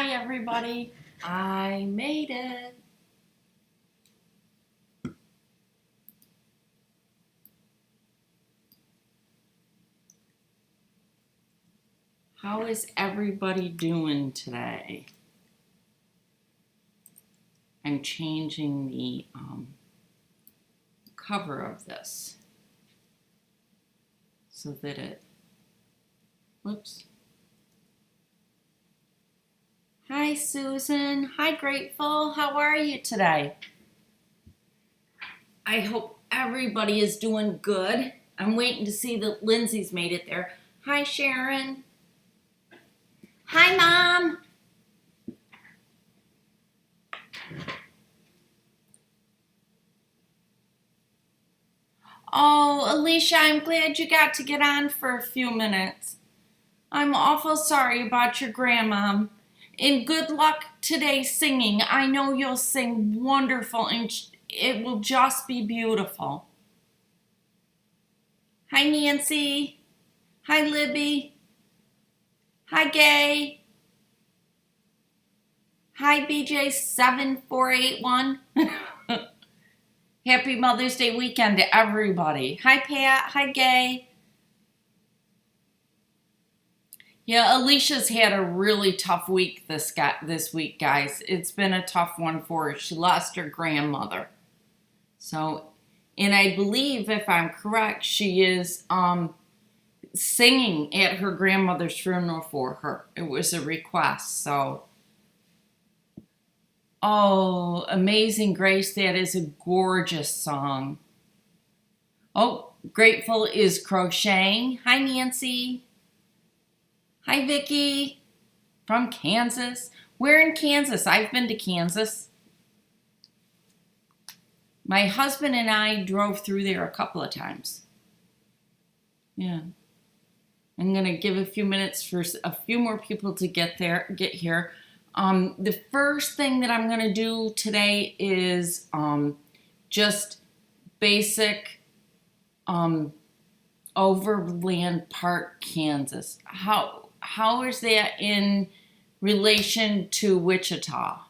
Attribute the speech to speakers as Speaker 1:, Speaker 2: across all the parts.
Speaker 1: Hi everybody, I made it. How is everybody doing today? I'm changing the cover of this so that it, whoops. Hi Susan, hi Grateful, how are you today? I hope everybody is doing good. I'm waiting to see that Lindsay's made it there. Hi Sharon. Hi Mom. Oh, Alicia, I'm glad you got to get on for a few minutes. I'm awful sorry about your grandmom. And good luck today singing. I know you'll sing wonderful and it will just be beautiful. Hi, Nancy. Hi, Libby. Hi, Gay. Hi, BJ7481. Happy Mother's Day weekend to everybody. Hi, Pat. Hi, Gay. Yeah, Alicia's had a really tough week this week, guys. It's been a tough one for her. She lost her grandmother. So, and I believe, if I'm correct, she is singing at her grandmother's funeral for her. It was a request, so. Oh, Amazing Grace, that is a gorgeous song. Oh, Grateful is crocheting. Hi, Nancy. Hi, Vicki from Kansas. Where in Kansas? I've been to Kansas. My husband and I drove through there a couple of times. Yeah. I'm going to give a few minutes for a few more people to get here. The first thing that I'm going to do today is just basic Overland Park, Kansas. How is that in relation to Wichita?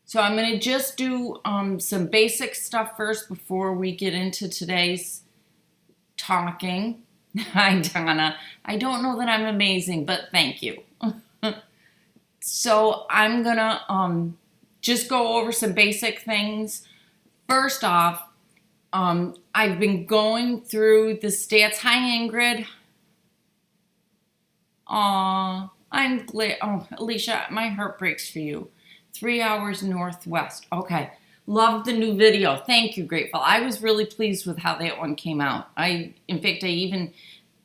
Speaker 1: So I'm going to just do some basic stuff first before we get into today's talking. Hi, Donna. I don't know that I'm amazing, but thank you. So I'm going to just go over some basic things. First off, I've been going through the stats. Hi, Ingrid. Aw, I'm glad. Oh, Alicia, my heart breaks for you. 3 hours northwest. Okay. Loved the new video. Thank you, Grateful. I was really pleased with how that one came out. In fact, I even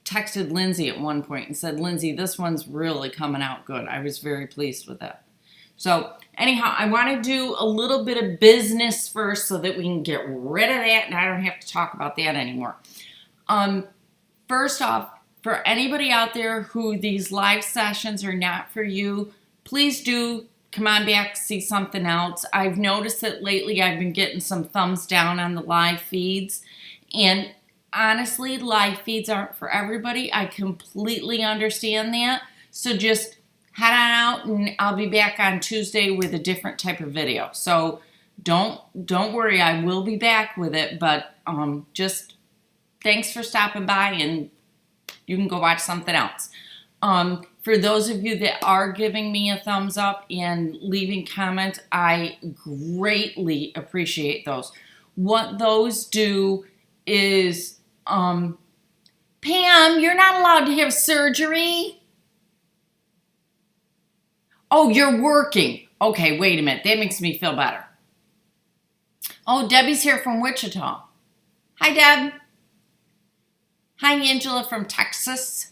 Speaker 1: texted Lindsay at one point and said, Lindsay, this one's really coming out good. I was very pleased with it. So anyhow, I want to do a little bit of business first so that we can get rid of that and I don't have to talk about that anymore. First off, for anybody out there who these live sessions are not for you, please do come on back, see something else. I've noticed that lately I've been getting some thumbs down on the live feeds. And honestly, live feeds aren't for everybody. I completely understand that. So just head on out and I'll be back on Tuesday with a different type of video. So don't worry, I will be back with it, but just thanks for stopping by and you can go watch something else. For those of you that are giving me a thumbs up and leaving comments, I greatly appreciate those. What those do is, Pam, you're not allowed to have surgery. Oh, you're working. Okay, wait a minute. That makes me feel better. Oh, Debbie's here from Wichita. Hi, Deb. Hi, Angela from Texas.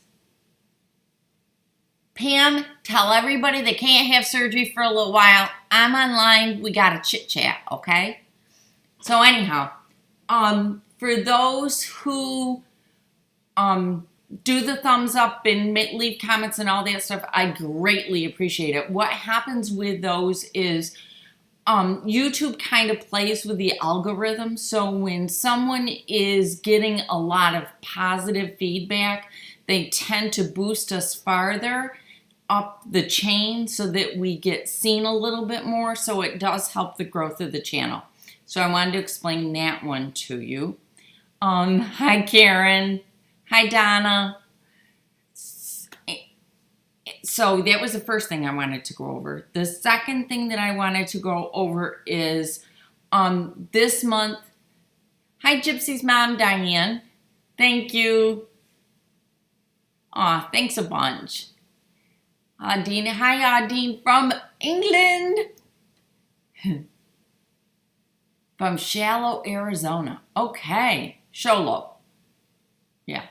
Speaker 1: Pam, tell everybody they can't have surgery for a little while. I'm online. We got to chit chat, okay? So anyhow, for those who do the thumbs up and leave comments and all that stuff, I greatly appreciate it. What happens with those is YouTube kind of plays with the algorithm. So when someone is getting a lot of positive feedback, they tend to boost us farther up the chain so that we get seen a little bit more. So it does help the growth of the channel. So I wanted to explain that one to you. Hi, Karen. Hi, Donna. So that was the first thing I wanted to go over. The second thing that I wanted to go over is this month. Hi, Gypsy's mom, Diane. Thank you. Aw, thanks a bunch. Adine, hi, Adine from England. From Shallow, Arizona. Okay, Sholo. Yeah.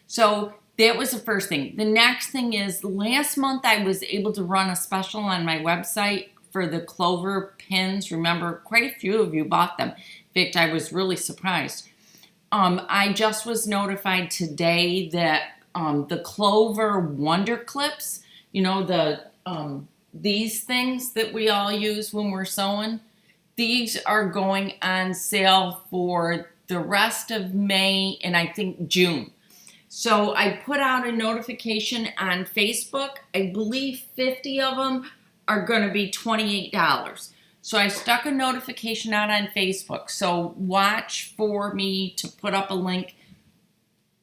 Speaker 1: So that was the first thing. The next thing is last month I was able to run a special on my website for the clover pins. Remember, quite a few of you bought them. In fact, I was really surprised. I just was notified today that the clover wonder clips, you know, the these things that we all use when we're sewing, these are going on sale for the rest of May and I think June. So I put out a notification on Facebook. I believe 50 of them are going to be $28. So I stuck a notification out on Facebook. So watch for me to put up a link,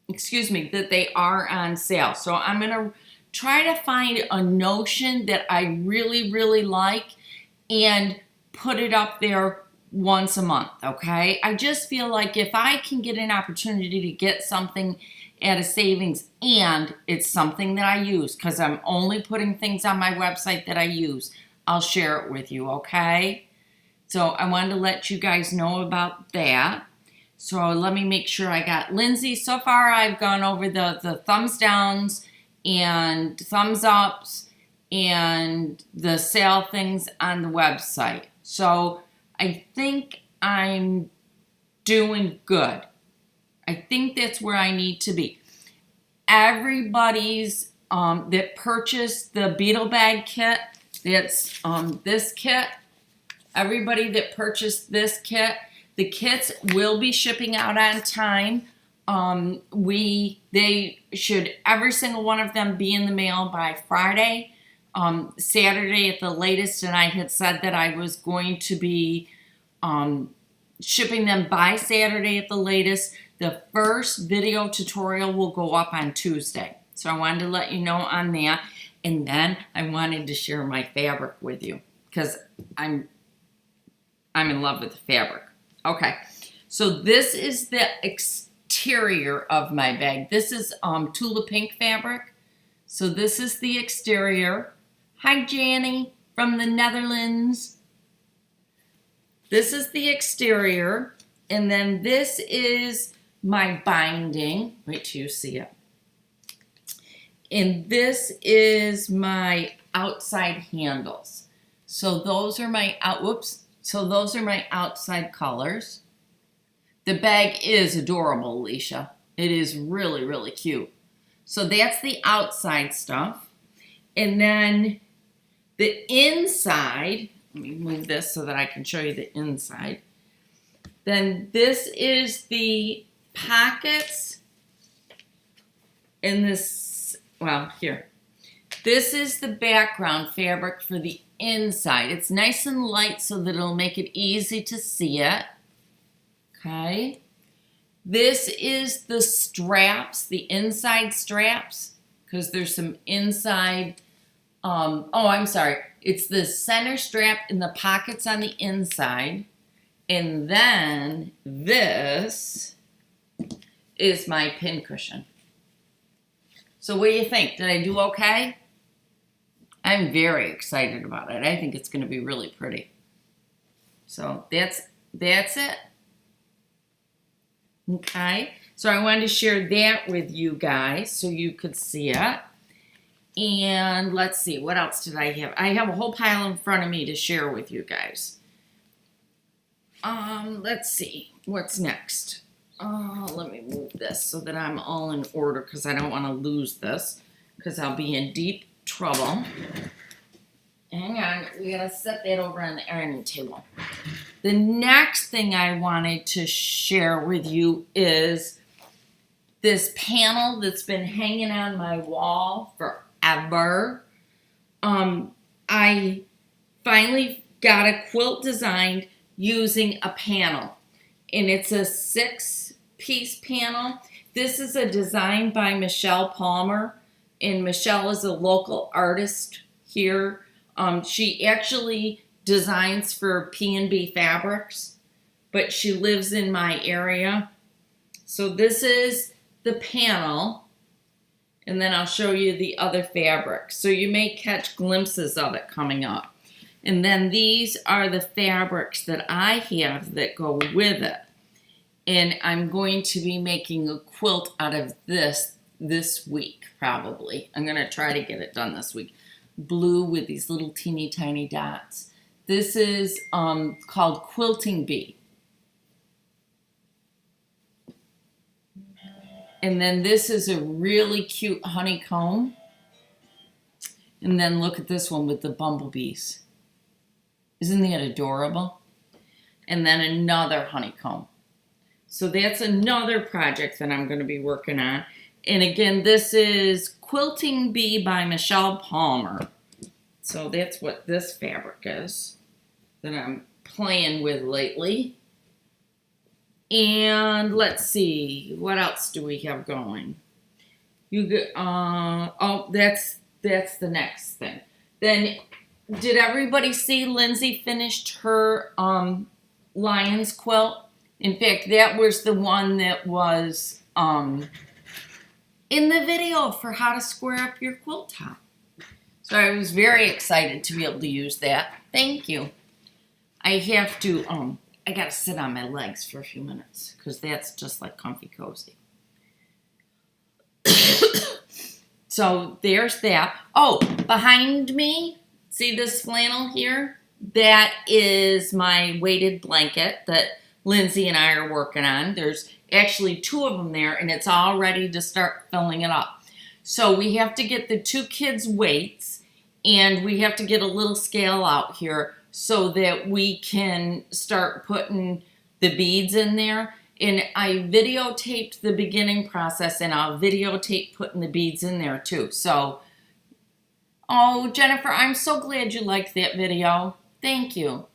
Speaker 1: that they are on sale. So I'm going to try to find a notion that I really, really like and put it up there once a month, okay? I just feel like if I can get an opportunity to get something at a savings and it's something that I use, because I'm only putting things on my website that I use, I'll share it with you, okay? So I wanted to let you guys know about that. So let me make sure I got Lindsay. So far I've gone over the thumbs downs and thumbs ups and the sale things on the website. So I think I'm doing good. I think that's where I need to be. Everybody's that purchased the beetle bag kit, that's this kit, everybody that purchased this kit, the kits will be shipping out on time. They should, every single one of them, be in the mail by Friday, Saturday at the latest, and I had said that I was going to be shipping them by Saturday at the latest. The first video tutorial will go up on Tuesday. So I wanted to let you know on that. And then I wanted to share my fabric with you because I'm in love with the fabric. Okay, so this is the exterior of my bag. This is Tula Pink fabric. So this is the exterior. Hi, Janny from the Netherlands. This is the exterior. And then this is my binding. Wait till you see it. And this is my outside handles. So those are my those are my outside colors. The bag is adorable, Alicia. It is really, really cute. So that's the outside stuff. And then the inside, let me move this so that I can show you the inside. Then this is the pockets in this, well, here. This is the background fabric for the inside. It's nice and light so that it'll make it easy to see it. Okay. This is the straps, the inside straps, because there's some inside, I'm sorry. It's the center strap and the pockets on the inside. And then this is my pin cushion. So what do you think? Did I do okay? I'm very excited about it. I think it's going to be really pretty. So that's it. Okay. So I wanted to share that with you guys so you could see it. And let's see, what else did I have? I have a whole pile in front of me to share with you guys. Let's see, what's next? Let me move this so that I'm all in order because I don't want to lose this because I'll be in deep trouble. Hang on, we gotta set that over on the ironing table. The next thing I wanted to share with you is this panel that's been hanging on my wall forever. I finally got a quilt designed using a panel, and it's a 6-piece panel. This is a design by Michelle Palmer, and Michelle is a local artist here. She actually designs for P&B Fabrics, but she lives in my area. So this is the panel, and then I'll show you the other fabrics. So you may catch glimpses of it coming up. And then these are the fabrics that I have that go with it. And I'm going to be making a quilt out of this week, probably. I'm going to try to get it done this week. Blue with these little teeny tiny dots. This is called Quilting Bee. And then this is a really cute honeycomb. And then look at this one with the bumblebees. Isn't that adorable? And then another honeycomb. So that's another project that I'm going to be working on. And again, this is Quilting Bee by Michelle Palmer. So that's what this fabric is that I'm playing with lately. And let's see, what else do we have going? You get, oh, that's the next thing. Then, did everybody see Lindsay finished her lion's quilt? In fact, that was the one that was in the video for how to square up your quilt top. So I was very excited to be able to use that. Thank you. I have to, I gotta sit on my legs for a few minutes because that's just like comfy cozy. So there's that. Oh, behind me, see this flannel here? That is my weighted blanket that Lindsay and I are working on. There's actually 2 of them there, and it's all ready to start filling it up. So we have to get the 2 kids' weights, and we have to get a little scale out here so that we can start putting the beads in there. And I videotaped the beginning process, and I'll videotape putting the beads in there too. So, oh, Jennifer, I'm so glad you liked that video. Thank you.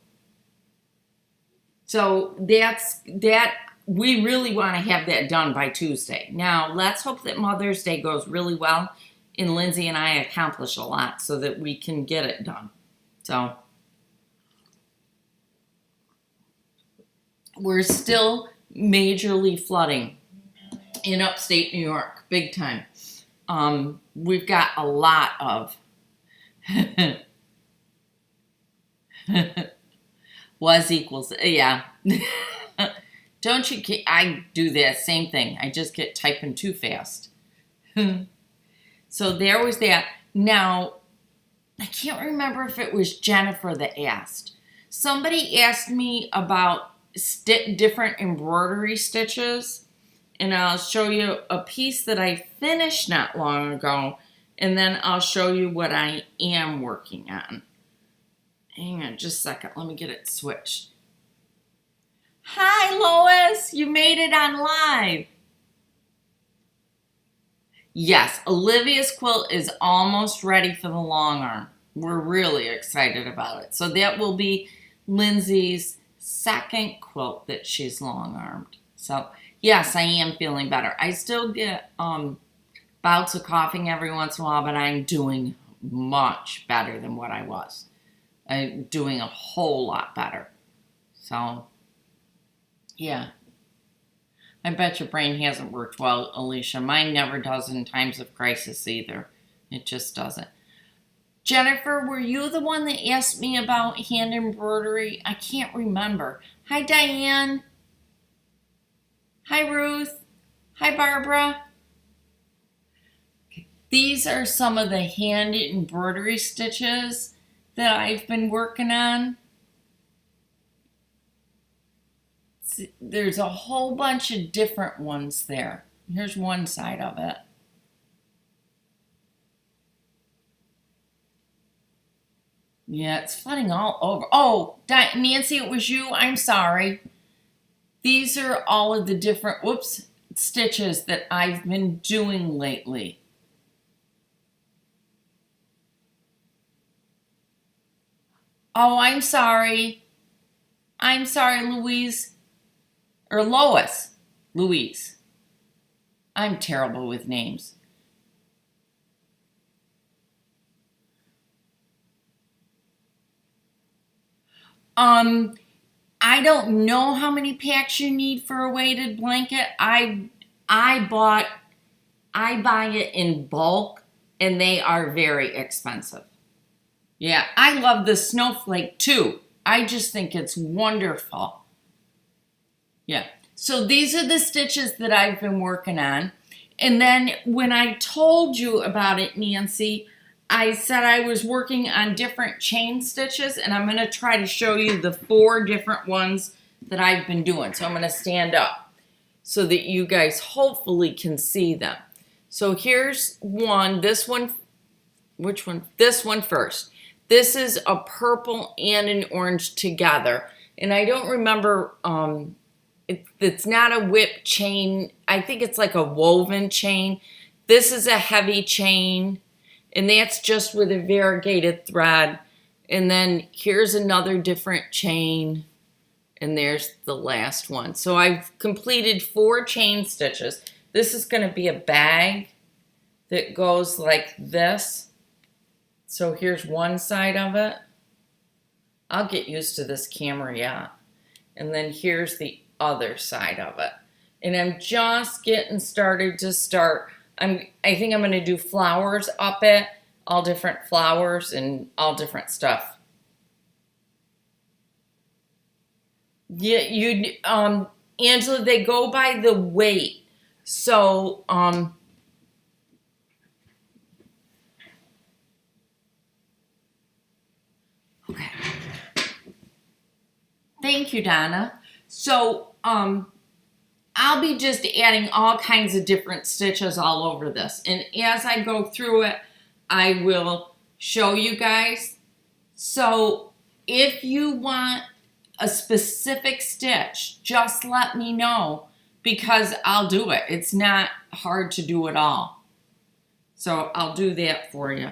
Speaker 1: So that's that. We really want to have that done by Tuesday. Now, let's hope that Mother's Day goes really well, and Lindsay and I accomplish a lot so that we can get it done. So, we're still majorly flooding in upstate New York, big time. We've got a lot of was equals, yeah. Don't you, I do that same thing. I just get typing too fast. So there was that. Now, I can't remember if it was Jennifer that asked. Somebody asked me about different embroidery stitches, and I'll show you a piece that I finished not long ago, and then I'll show you what I am working on. Hang on just a second, let me get it switched. Hi Lois, you made it on live. Yes, Olivia's quilt is almost ready for the long arm. We're really excited about it. So that will be Lindsay's second quilt that she's long-armed. So, yes, I am feeling better. I still get bouts of coughing every once in a while, but I'm doing much better than what I was. I'm doing a whole lot better. So, yeah. I bet your brain hasn't worked well, Alicia. Mine never does in times of crisis either. It just doesn't. Jennifer, were you the one that asked me about hand embroidery? I can't remember. Hi, Diane. Hi, Ruth. Hi, Barbara. These are some of the hand embroidery stitches that I've been working on. There's a whole bunch of different ones there. Here's one side of it. Yeah, it's flooding all over. Oh, Nancy, it was you. I'm sorry. These are all of the different, whoops, stitches that I've been doing lately. Oh, I'm sorry. I'm sorry, Louise. Or Lois. Louise. I'm terrible with names. I don't know how many packs you need for a weighted blanket. I bought I buy it in bulk and they are very expensive. Yeah, I love the snowflake too. I just think it's wonderful. Yeah. So these are the stitches that I've been working on. And then when I told you about it, Nancy, I said I was working on different chain stitches, and I'm going to try to show you the 4 different ones that I've been doing. So I'm going to stand up so that you guys hopefully can see them. So here's one, this one, which one? This one first. This is a purple and an orange together. And I don't remember, it's not a whip chain. I think it's like a woven chain. This is a heavy chain, and that's just with a variegated thread. And then here's another different chain, and there's the last one. So I've completed 4 chain stitches. This is going to be a bag that goes like this. So here's one side of it. I'll get used to this camera, yeah. And then here's the other side of it. And I'm just getting started to start. I think I'm going to do flowers up it, all different flowers and all different stuff. Yeah, Angela, they go by the weight. So, okay. Thank you, Donna. So, I'll be just adding all kinds of different stitches all over this. And as I go through it, I will show you guys. So, if you want a specific stitch, just let me know because I'll do it. It's not hard to do it all. So I'll do that for you.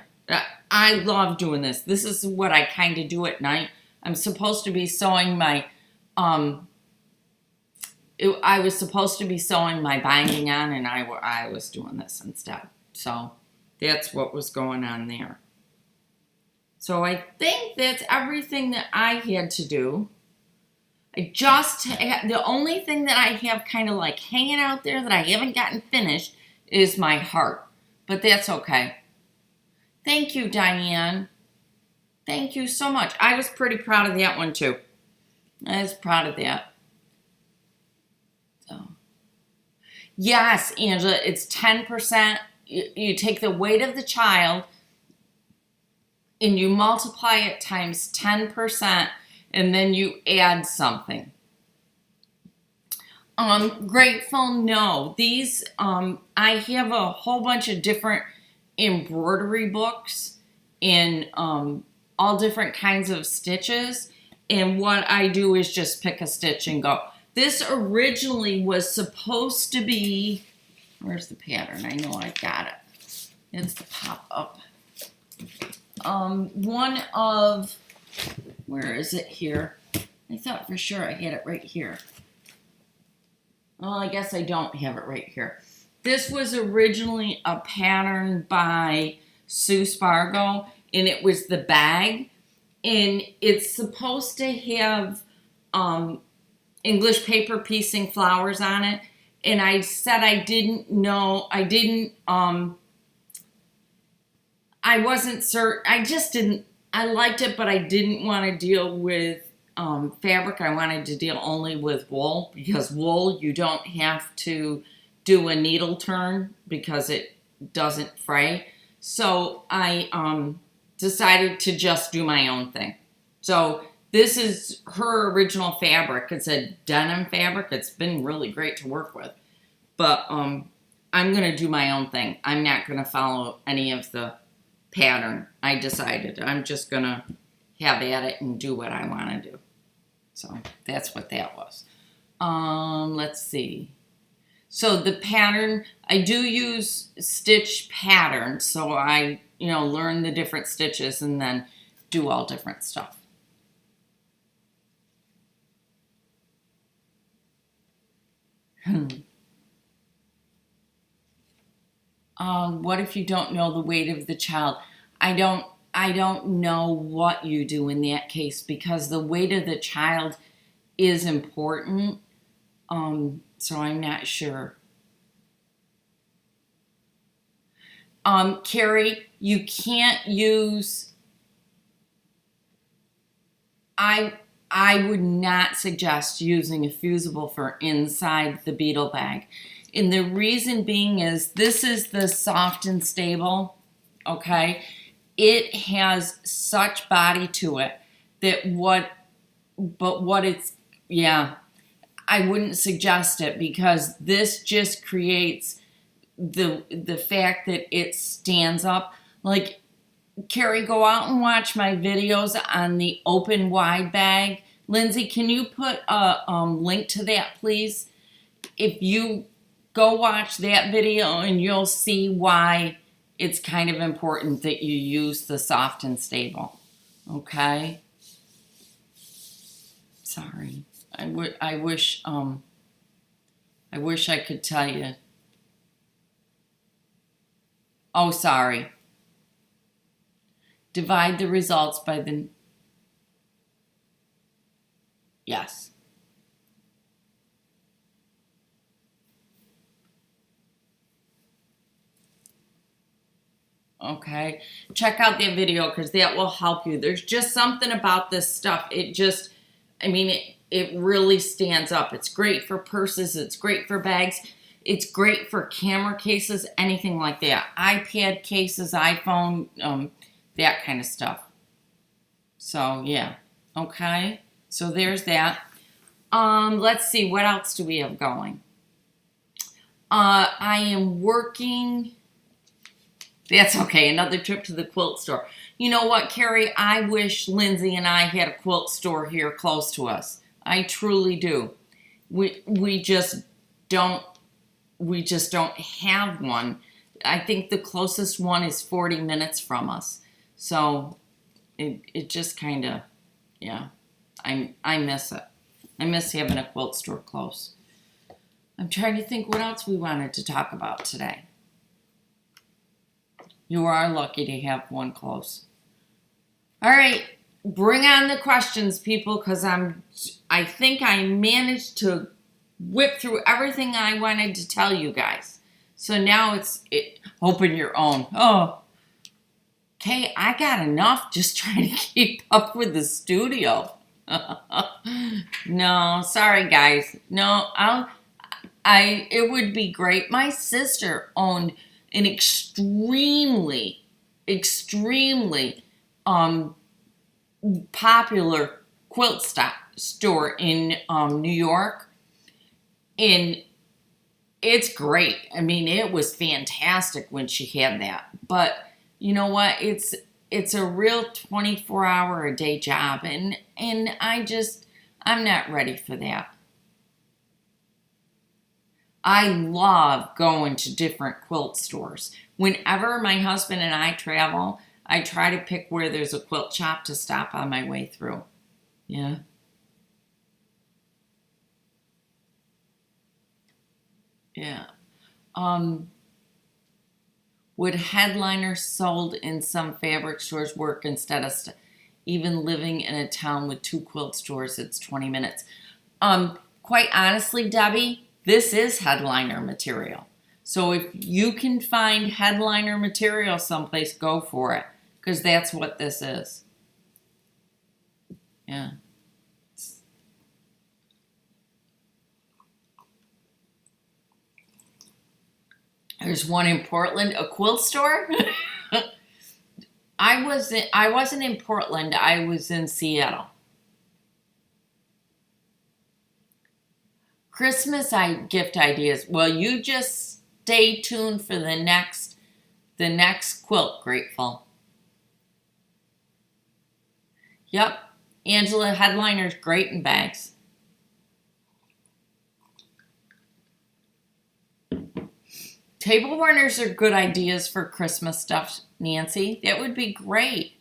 Speaker 1: I love doing this. This is what I kind of do at night. I'm supposed to be sewing my, I was supposed to be sewing my binding on, and I was doing this instead. So that's what was going on there. So I think that's everything that I had to do. The only thing that I have kind of like hanging out there that I haven't gotten finished is my heart. But that's okay. Thank you, Diane. Thank you so much. I was pretty proud of that one too. I was proud of that. So, yes, Angela, it's 10%. You take the weight of the child and you multiply it times 10%, and then you add something. Grateful, no. These, I have a whole bunch of different embroidery books in all different kinds of stitches. And what I do is just pick a stitch and go. This originally was supposed to be, where's the pattern? I know I got it. It's the pop-up. One of, where is it here? I thought for sure I had it right here. Well, I guess I don't have it right here. This was originally a pattern by Sue Spargo, and it was the bag. And it's supposed to have English paper piecing flowers on it. And I said I didn't know, I wasn't certain, I liked it, but I didn't want to deal with fabric. I wanted to deal only with wool, because wool, you don't have to do a needle turn because it doesn't fray. So I decided to just do my own thing. So this is her original fabric. It's a denim fabric. It's been really great to work with. But I'm going to do my own thing. I'm not going to follow any of the pattern. I decided I'm just going to have at it and do what I want to do. So that's what that was. Let's see. So the pattern, I do use stitch patterns. So I, learn the different stitches and then do all different stuff. What if you don't know the weight of the child? I don't know what you do in that case, because the weight of the child is important. So I'm not sure. Carrie, you can't use, I would not suggest using a fusible for inside the beetle bag. And the reason being is this is the soft and stable, okay? It has such body to it that I wouldn't suggest it, because this just creates the fact that it stands up. Like, Carrie, go out and watch my videos on the open wide bag. Lindsay, can you put a link to that, please? If you go watch that video, and you'll see why it's kind of important that you use the soft and stable. Okay? Sorry. I wish I could tell you. Oh, sorry. Divide the results by the... Yes. Okay. Check out that video, because that will help you. There's just something about this stuff. It just, it really stands up. It's great for purses. It's great for bags. It's great for camera cases, anything like that. iPad cases, iPhone, that kind of stuff. So, yeah. Okay. So, there's that. Let's see. What else do we have going? I am working... That's okay. Another trip to the quilt store. You know what, Carrie? I wish Lindsay and I had a quilt store here close to us. I truly do. We just don't have one. I think the closest one is 40 minutes from us. So it just kind of, yeah, I miss it. I miss having a quilt store close. I'm trying to think what else we wanted to talk about today. You are lucky to have one close. All right, bring on the questions, people, because I think I managed to whip through everything I wanted to tell you guys. So now open your own. Oh, okay, I got enough just trying to keep up with the studio. No, sorry guys. No, it would be great. My sister owned an extremely popular quilt store in New York. And it's great. It was fantastic when she had that. But you know what? It's a real 24-hour-a-day job. And I'm not ready for that. I love going to different quilt stores. Whenever my husband and I travel, I try to pick where there's a quilt shop to stop on my way through. Yeah. Yeah. Would headliners sold in some fabric stores work instead of even living in a town with 2 quilt stores? It's 20 minutes. Quite honestly, Debbie, this is headliner material. So if you can find headliner material someplace, go for it, because that's what this is. Yeah. There's one in Portland, a quilt store. I wasn't in Portland. I was in Seattle. Christmas gift ideas. Well, you just stay tuned for the next quilt, Grateful. Yep. Angela, headliner's great in bags. Table runners are good ideas for Christmas stuff, Nancy. That would be great.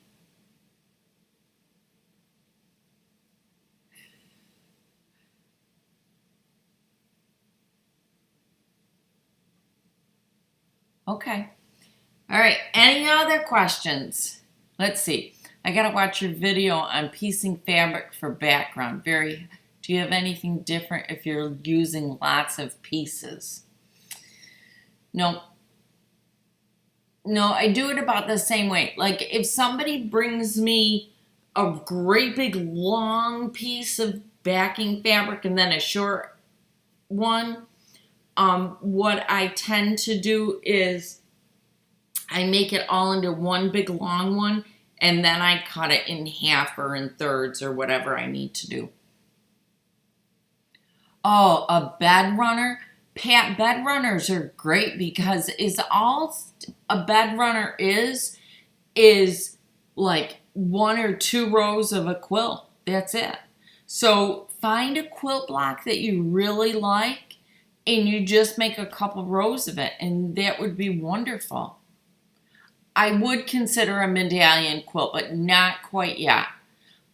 Speaker 1: Okay. All right. Any other questions? Let's see. I got to watch your video on piecing fabric for background. Do you have anything different if you're using lots of pieces? No. No, I do it about the same way. Like if somebody brings me a great big long piece of backing fabric and then a short one, what I tend to do is I make it all into one big long one, and then I cut it in half or in thirds or whatever I need to do. Oh, a bed runner. Pat, bed runners are great because all a bed runner is like 1 or 2 rows of a quilt. That's it. So find a quilt block that you really like and you just make a couple rows of it, and that would be wonderful. I would consider a medallion quilt, but not quite yet.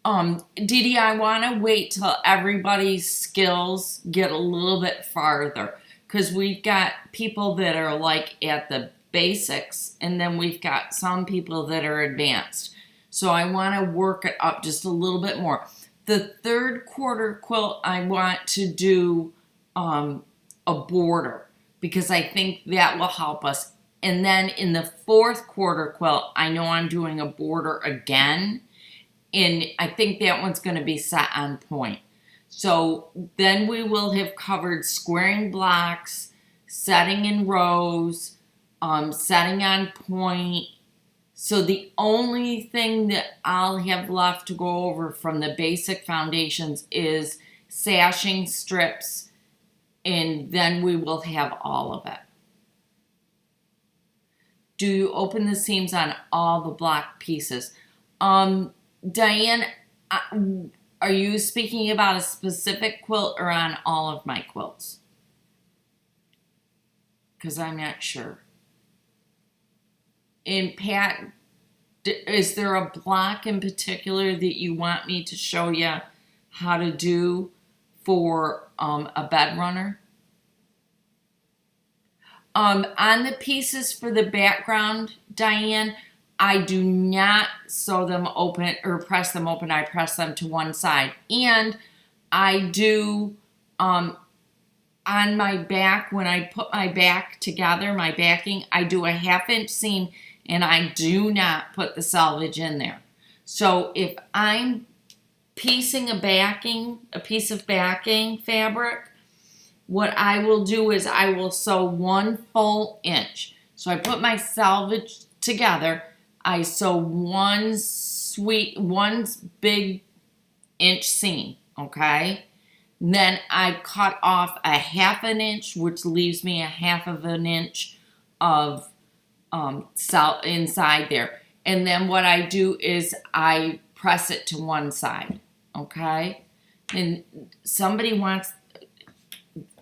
Speaker 1: Dee Dee, I want to wait till everybody's skills get a little bit farther, because we've got people that are like at the basics, and then we've got some people that are advanced. So I want to work it up just a little bit more. The 3rd quarter quilt, I want to do a border, because I think that will help us. And then in the 4th quarter quilt, I know I'm doing a border again, and I think that one's going to be set on point. So then we will have covered squaring blocks, setting in rows, setting on point. So the only thing that I'll have left to go over from the basic foundations is sashing, strips, and then we will have all of it. Do you open the seams on all the block pieces? Diane, are you speaking about a specific quilt or on all of my quilts? Because I'm not sure. And Pat, is there a block in particular that you want me to show you how to do for a bed runner? On the pieces for the background, Diane, I do not sew them open or press them open. I press them to one side. And I do, on my back, when I put my back together, my backing, I do a 1/2 inch seam, and I do not put the selvage in there. So if I'm piecing a piece of backing fabric, what I will do is I will sew 1 full inch. So I put my selvage together. I sew one big inch seam, okay? And then I cut off a 1/2 inch, which leaves me a 1/2 inch of inside there. And then what I do is I press it to one side, okay? And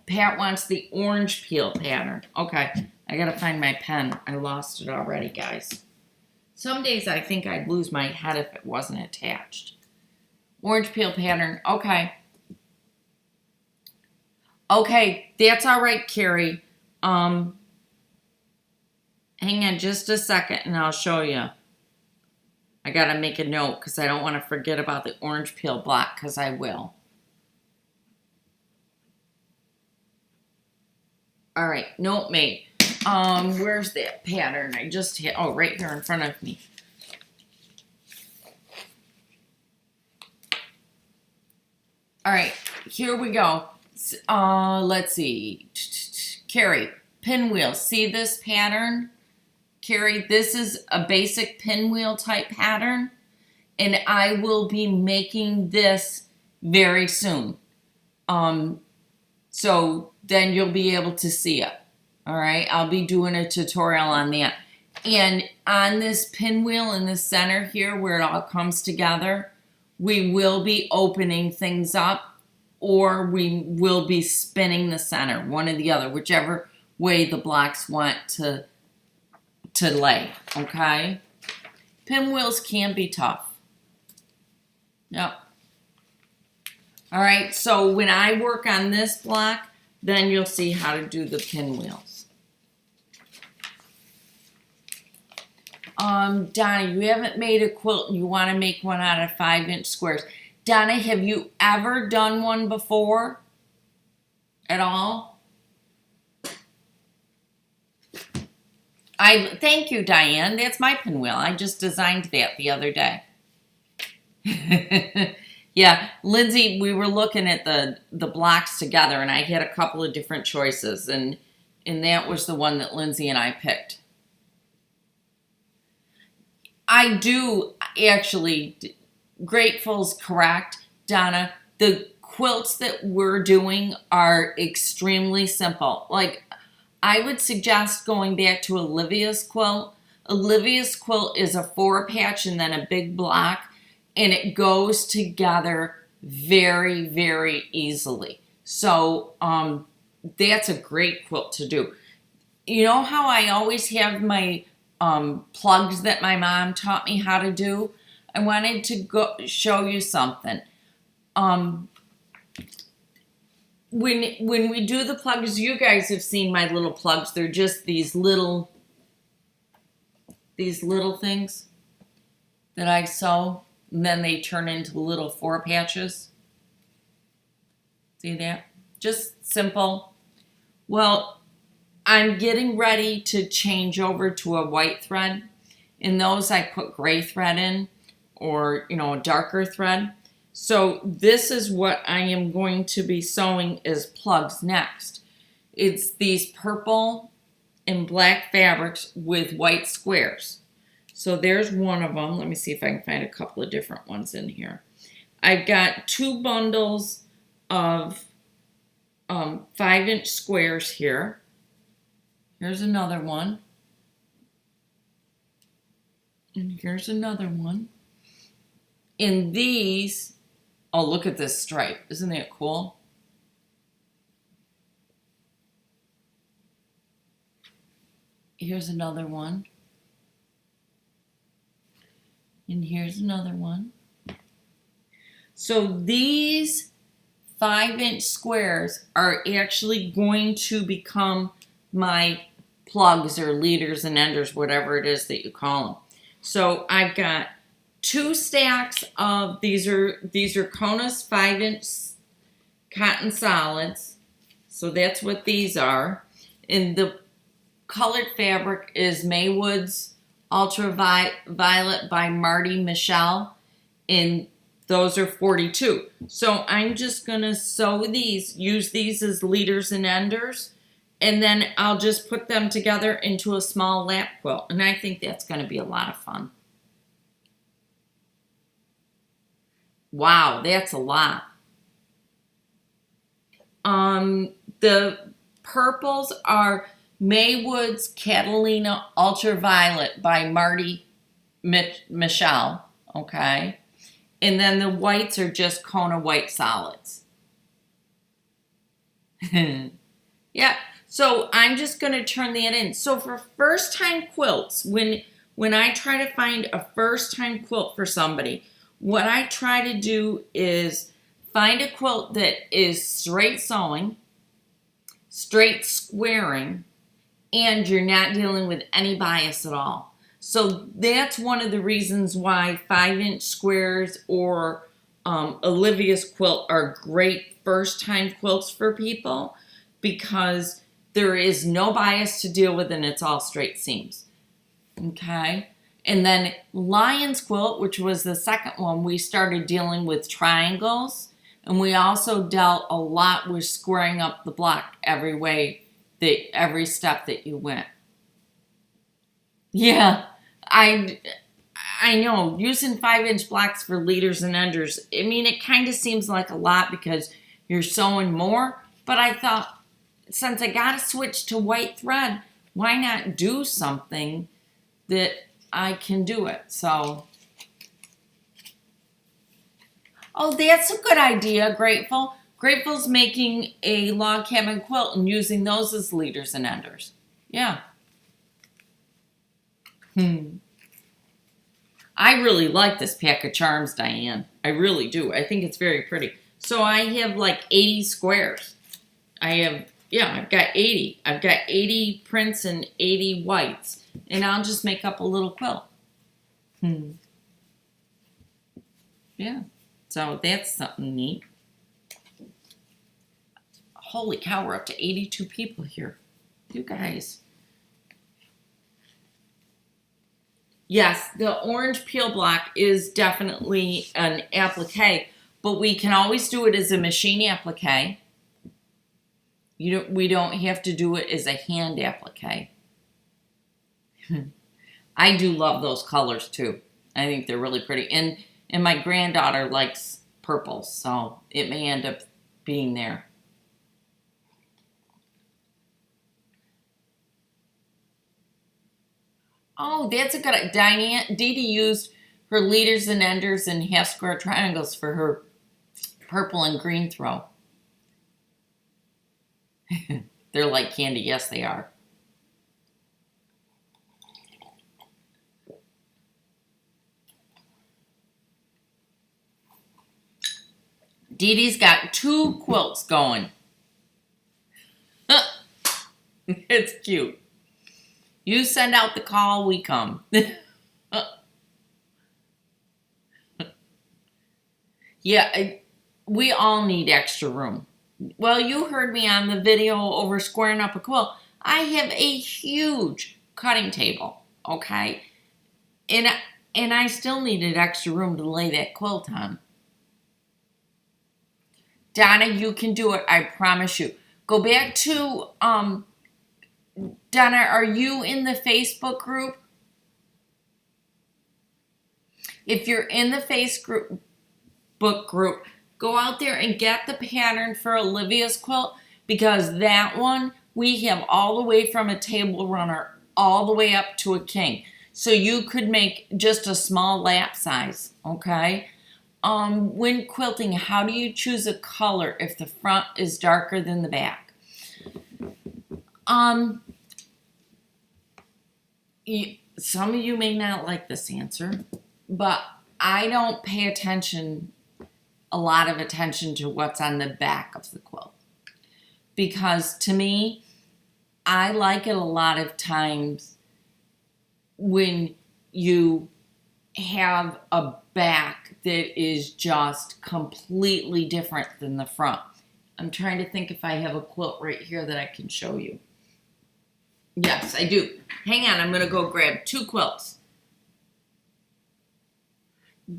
Speaker 1: Pat wants the orange peel pattern. Okay, I gotta find my pen. I lost it already, guys. Some days I think I'd lose my head if it wasn't attached. Orange peel pattern, okay. Okay, that's all right, Carrie. Hang on just a second and I'll show you. I gotta make a note because I don't want to forget about the orange peel block, because I will. All right, note made. Where's that pattern? I just hit, oh, right here in front of me. All right, here we go. Let's see. Carrie, pinwheel. See this pattern? Carrie, this is a basic pinwheel type pattern, and I will be making this very soon. So then you'll be able to see it. All right, I'll be doing a tutorial on that. And on this pinwheel in the center here where it all comes together, we will be opening things up, or we will be spinning the center, one or the other, whichever way the blocks want to lay, okay? Pinwheels can be tough. Yep. All right, so when I work on this block, then you'll see how to do the pinwheels. Donna, you haven't made a quilt and you want to make one out of 5-inch squares. Donna, have you ever done one before at all? Thank you, Diane. That's my pinwheel. I just designed that the other day. Yeah, Lindsay, we were looking at the blocks together, and I had a couple of different choices, and that was the one that Lindsay and I picked. I do actually, Grateful's correct, Donna. The quilts that we're doing are extremely simple. Like, I would suggest going back to Olivia's quilt. Olivia's quilt is a 4-patch and then a big block, and it goes together very, very easily. So that's a great quilt to do. You know how I always have my plugs that my mom taught me how to do? I wanted to show you something. When we do the plugs, you guys have seen my little plugs. They're just these little things that I sew, and then they turn into little 4 patches. See that? Just simple. Well, I'm getting ready to change over to a white thread. In those, I put gray thread in, or, you know, a darker thread. So this is what I am going to be sewing as plugs next. It's these purple and black fabrics with white squares. So there's one of them. Let me see if I can find a couple of different ones in here. I've got 2 bundles of 5-inch squares here. Here's another one. And here's another one. In these, oh, look at this stripe. Isn't that cool? Here's another one. And here's another one. So these 5-inch squares are actually going to become my plugs or leaders and enders, whatever it is that you call them. So I've got 2 stacks of these are Kona's 5-inch cotton solids. So that's what these are. And the colored fabric is Maywood's Ultraviolet by Marty Michelle, and those are 42. So I'm just going to sew these, use these as leaders and enders, and then I'll just put them together into a small lap quilt, and I think that's going to be a lot of fun. Wow, that's a lot. The purples are Maywood's Catalina Ultraviolet by Marty Michelle, okay? And then the whites are just Kona white solids. Yeah, so I'm just going to turn that in. So for first-time quilts, when I try to find a first-time quilt for somebody, what I try to do is find a quilt that is straight sewing, straight squaring, and you're not dealing with any bias at all. So that's one of the reasons why 5-inch squares or Olivia's quilt are great first-time quilts for people, because there is no bias to deal with and it's all straight seams. Okay? And then Lion's quilt, which was the second one, we started dealing with triangles, and we also dealt a lot with squaring up the block every step that you went. Yeah, I know, using 5-inch blocks for leaders and enders, I mean, it kind of seems like a lot because you're sewing more, but I thought, since I got to switch to white thread, why not do something that I can do it? So Oh, that's a good idea, Grateful. Grateful's making a log cabin quilt and using those as leaders and enders. Yeah. I really like this pack of charms, Diane. I really do. I think it's very pretty. So I have like 80 squares. I've got 80. I've got 80 prints and 80 whites. And I'll just make up a little quilt. Yeah. So that's something neat. Holy cow, we're up to 82 people here. You guys. Yes, the orange peel block is definitely an applique, but we can always do it as a machine applique. We don't have to do it as a hand applique. I do love those colors too. I think they're really pretty. And my granddaughter likes purples, so it may end up being there. Oh, that's a good idea. Diane, Dee Dee used her leaders and enders and half square triangles for her purple and green throw. They're like candy. Yes, they are. Dee Dee's got 2 quilts going. It's cute. You send out the call, we come. Yeah, we all need extra room. Well, you heard me on the video over squaring up a quilt. I have a huge cutting table, okay? And I still needed extra room to lay that quilt on. Donna, you can do it, I promise you. Go back to, Donna, are you in the Facebook group? If you're in the Facebook group, go out there and get the pattern for Olivia's quilt, because that one we have all the way from a table runner all the way up to a king. So you could make just a small lap size, okay? When quilting, how do you choose a color if the front is darker than the back? Some of you may not like this answer, but I don't pay a lot of attention to what's on the back of the quilt. Because to me, I like it a lot of times when you have a back that is just completely different than the front. I'm trying to think if I have a quilt right here that I can show you. Yes, I do. Hang on, I'm going to go grab 2 quilts.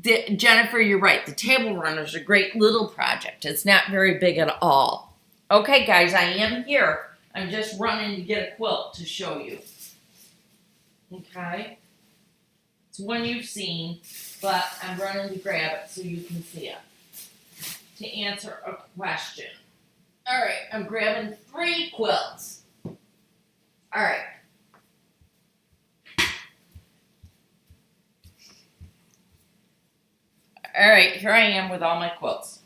Speaker 1: Jennifer, you're right. The table runner is a great little project. It's not very big at all. Okay, guys, I am here. I'm just running to get a quilt to show you. Okay? It's one you've seen, but I'm running to grab it so you can see it. To answer a question. All right, I'm grabbing 3 quilts. All right. All right, here I am with all my quilts.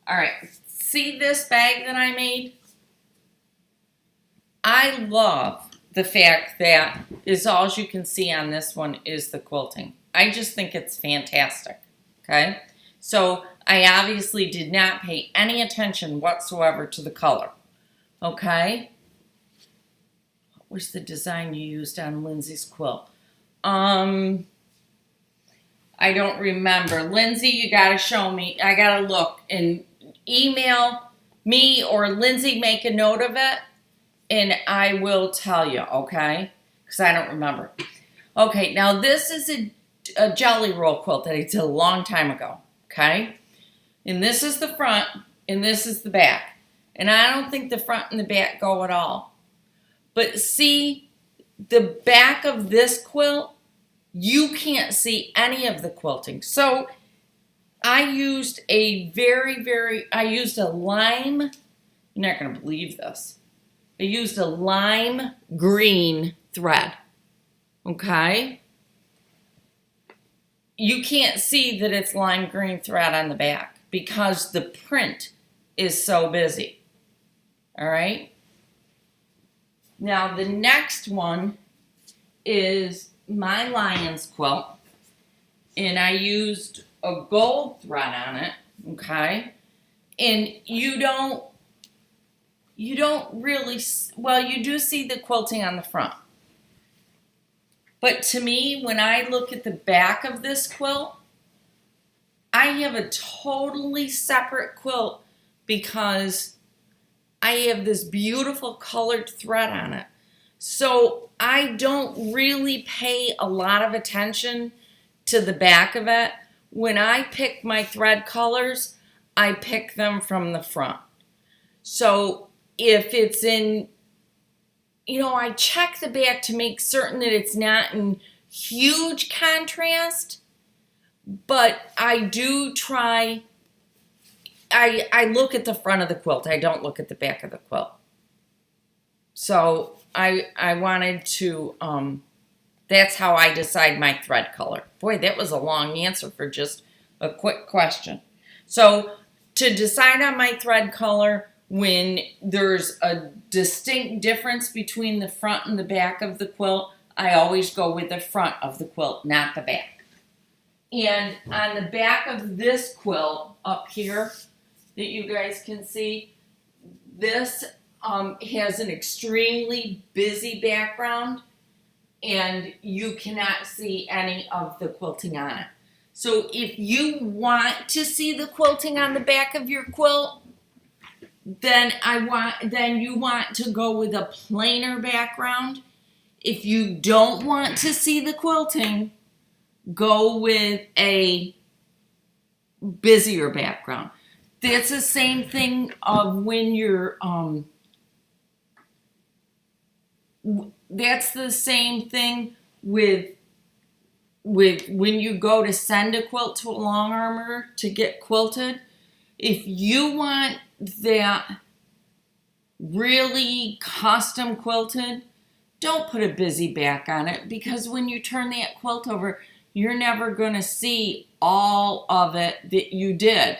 Speaker 1: All right, see this bag that I made? I love the fact that is all you can see on this one is the quilting. I just think it's fantastic, okay? So I obviously did not pay any attention whatsoever to the color, okay? What was the design you used on Lindsay's quilt? I don't remember. Lindsay, you gotta show me. I gotta look and email me or Lindsay, make a note of it, and I will tell you, okay? Because I don't remember. Okay, now this is a jelly roll quilt that I did a long time ago, okay? And this is the front, and this is the back. And I don't think the front and the back go at all. But see, the back of this quilt, you can't see any of the quilting. So I used a I used a lime, you're not going to believe this. I used a lime green thread, okay? you can't see that it's lime green thread on the back because the print is so busy. All right. Now the next one is my lion's quilt, and I used a gold thread on it. Okay. And you don't really, well, you do see the quilting on the front. But to me, when I look at the back of this quilt, I have a totally separate quilt because I have this beautiful colored thread on it. So I don't really pay a lot of attention to the back of it. When I pick my thread colors, I pick them from the front. So if it's in, I check the back to make certain that it's not in huge contrast, but I do try, I look at the front of the quilt. I don't look at the back of the quilt. So I wanted to, that's how I decide my thread color. Boy, that was a long answer for just a quick question. So to decide on my thread color, when there's a distinct difference between the front and the back of the quilt, I always go with the front of the quilt, not the back. And on the back of this quilt up here that you guys can see, this has an extremely busy background, and you cannot see any of the quilting on it. So if you want to see the quilting on the back of your quilt, then you want to go with a plainer background. If you don't want to see the quilting, go with a busier background. That's the same thing of when you're that's the same thing with when you go to send a quilt to a long armor to get quilted. If you want that really custom quilted, don't put a busy back on it, because when you turn that quilt over, you're never going to see all of it that you did.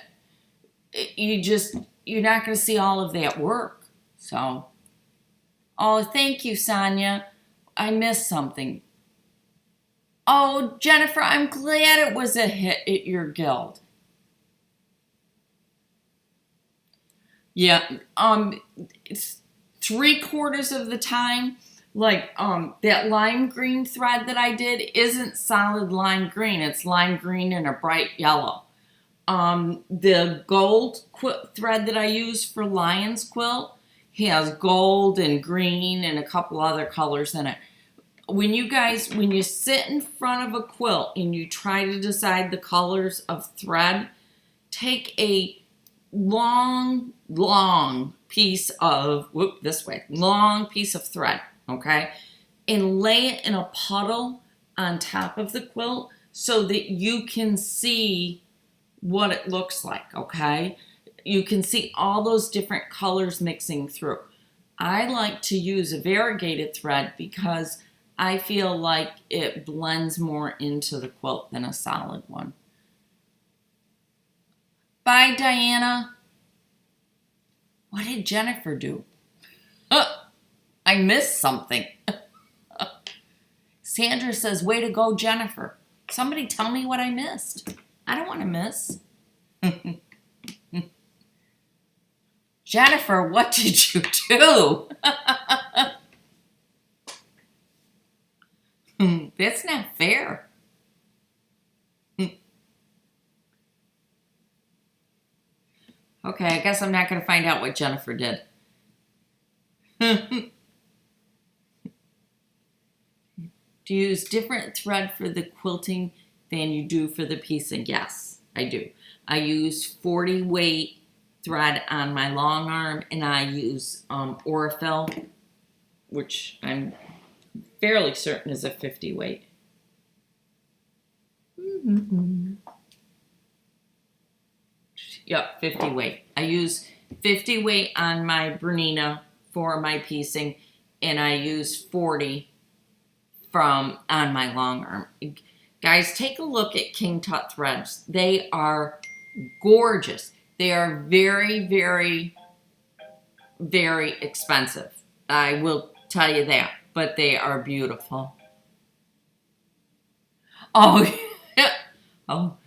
Speaker 1: You're not going to see all of that work. So, oh, thank you, Sonia. I missed something. Oh, Jennifer, I'm glad it was a hit at your guild. Yeah, it's 3/4 of the time, like that lime green thread that I did isn't solid lime green. It's lime green and a bright yellow. The gold thread that I use for Lion's Quilt has gold and green and a couple other colors in it. When you sit in front of a quilt and you try to decide the colors of thread, take a long piece of, long piece of thread, okay? And lay it in a puddle on top of the quilt so that you can see what it looks like, okay? You can see all those different colors mixing through. I like to use a variegated thread because I feel like it blends more into the quilt than a solid one. Bye, Diana. What did Jennifer do? I missed something. Sandra says, way to go, Jennifer. Somebody tell me what I missed. I don't want to miss. Jennifer, what did you do? That's not fair. Okay, I guess I'm not going to find out what Jennifer did. Do you use different thread for the quilting than you do for the piecing? Yes, I do. I use 40 weight thread on my long arm, and I use Orifil, which I'm fairly certain is a 50 weight. Yep, 50 weight. I use 50 weight on my Bernina for my piecing, and I use 40 on my long arm. Guys, take a look at King Tut threads. They are gorgeous. They are very, very, very expensive. I will tell you that, but they are beautiful. Oh, oh.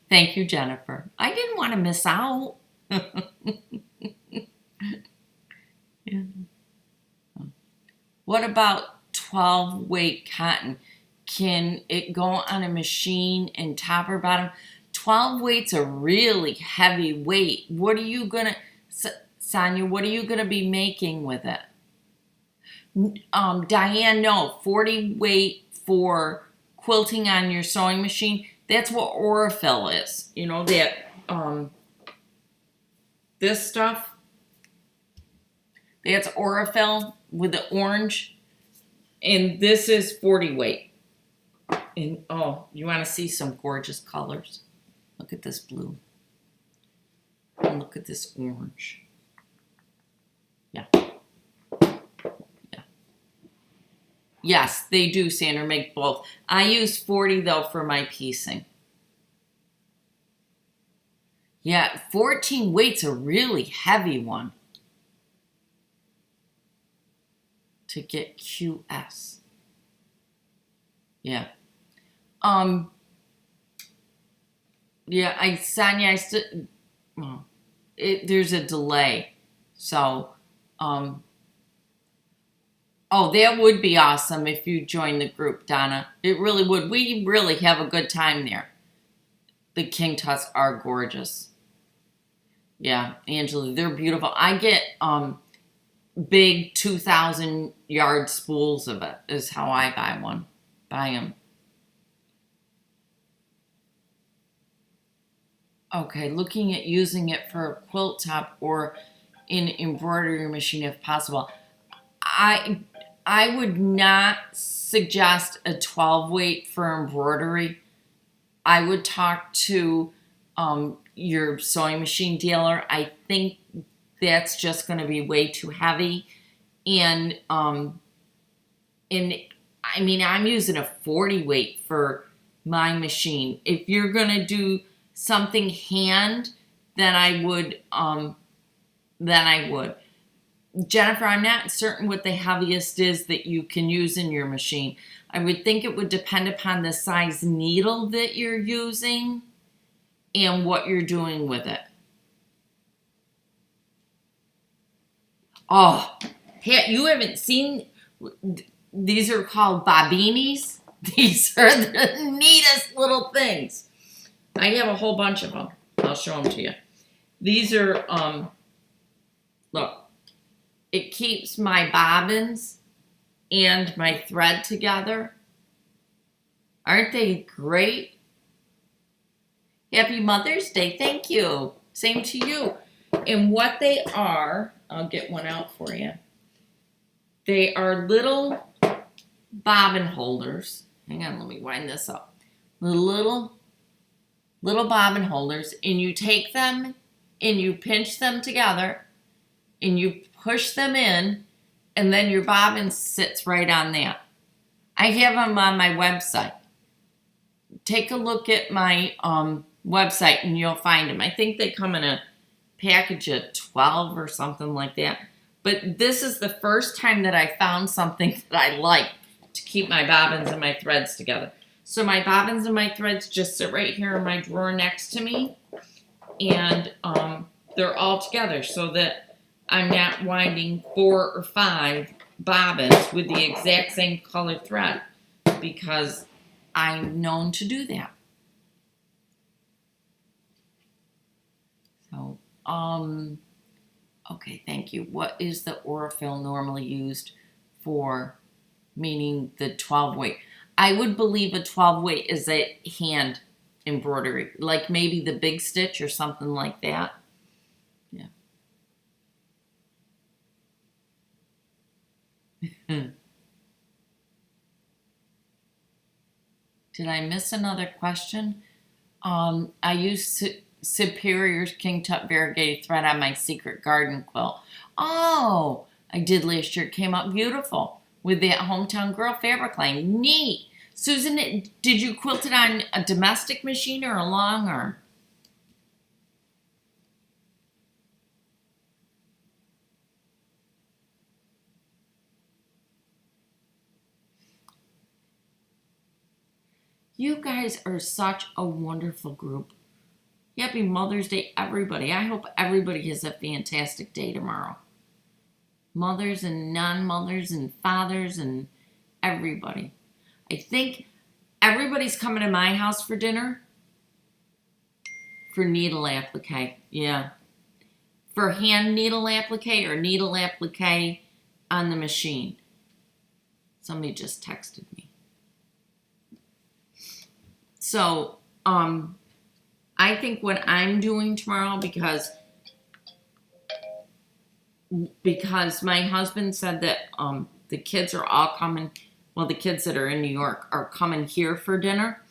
Speaker 1: Thank you, Jennifer. I didn't want to miss out. Yeah. What about 12 weight cotton? Can it go on a machine and top or bottom? 12 weight's a really heavy weight. What are you gonna, Sonia, what are you gonna be making with it? Diane, no, 40 weight for quilting on your sewing machine. That's what Aurifil is. You know, that, this stuff. That's Aurifil with the orange. And this is 40 weight. And oh, you want to see some gorgeous colors? Look at this blue. And look at this orange. Yeah. Yeah. Yes, they do, Sandra, make both. I use 40 though for my piecing. Yeah, 14 weight's a really heavy one to get QS. Yeah. Yeah, Sonia, I still, well, there's a delay. So, oh, that would be awesome if you joined the group, Donna. It really would. We really have a good time there. The King Tuts are gorgeous. Yeah, Angela, they're beautiful. I get, big 2,000 yard spools of it is how I buy them. Okay, looking at using it for a quilt top or in embroidery machine if possible. I would not suggest a 12 weight for embroidery. I would talk to your sewing machine dealer. I think that's just going to be way too heavy. And I mean, I'm using a 40 weight for my machine. If you're going to do something hand, then I would. Jennifer, I'm not certain what the heaviest is that you can use in your machine. I would think it would depend upon the size needle that you're using and what you're doing with it. Oh, you haven't seen, these are called bobinis. These are the neatest little things. I have a whole bunch of them. I'll show them to you. These are, look, it keeps my bobbins and my thread together. Aren't they great? Happy Mother's Day. Thank you. Same to you. And what they are, I'll get one out for you. They are little bobbin holders. Hang on, let me wind this up. Little bobbin holders, and you take them and you pinch them together and you push them in, and then your bobbin sits right on that. I have them on my website. Take a look at my website and you'll find them. I think they come in a package of 12 or something like that. But this is the first time that I found something that I like to keep my bobbins and my threads together. So my bobbins and my threads just sit right here in my drawer next to me. And they're all together so that I'm not winding 4 or 5 bobbins with the exact same color thread, because I'm known to do that. So, okay, thank you. What is the Aurifil normally used for, meaning the 12 weight? I would believe a 12 weight is a hand embroidery, like maybe the big stitch or something like that. Yeah. Did I miss another question? I use Superior's King Tut variegated thread on my secret garden quilt. Oh, I did last year. It came out beautiful with that Hometown Girl fabric line. Neat. Susan, did you quilt it on a domestic machine or a long arm? You guys are such a wonderful group. Happy Mother's Day, everybody. I hope everybody has a fantastic day tomorrow. Mothers and non-mothers and fathers and everybody. I think everybody's coming to my house for dinner. For needle applique, yeah. For hand needle applique or needle applique on the machine. Somebody just texted me. So, I think what I'm doing tomorrow, because my husband said that the kids are all coming, well, the kids that are in New York are coming here for dinner.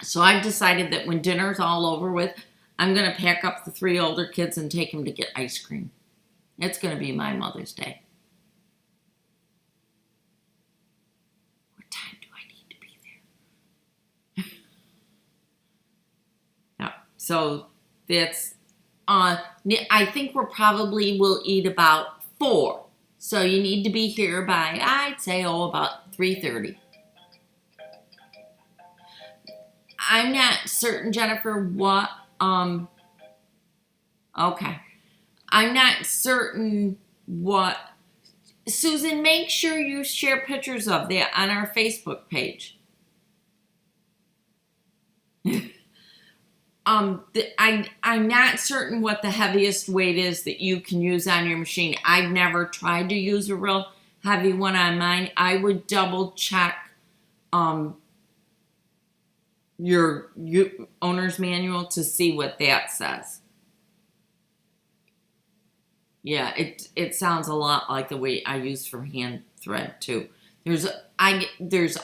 Speaker 1: So I've decided that when dinner's all over with, I'm going to pack up the 3 older kids and take them to get ice cream. It's going to be my Mother's Day. What time do I need to be there? Yeah, so that's, I think we'll eat about 4. So you need to be here by, I'd say, about 3:30. I'm not certain, Jennifer, what, okay. I'm not certain what, Susan, make sure you share pictures of that on our Facebook page. I'm not certain what the heaviest weight is that you can use on your machine. I've never tried to use a real heavy one on mine. I would double check, your owner's manual to see what that says. Yeah, it sounds a lot like the weight I use for hand thread too. There's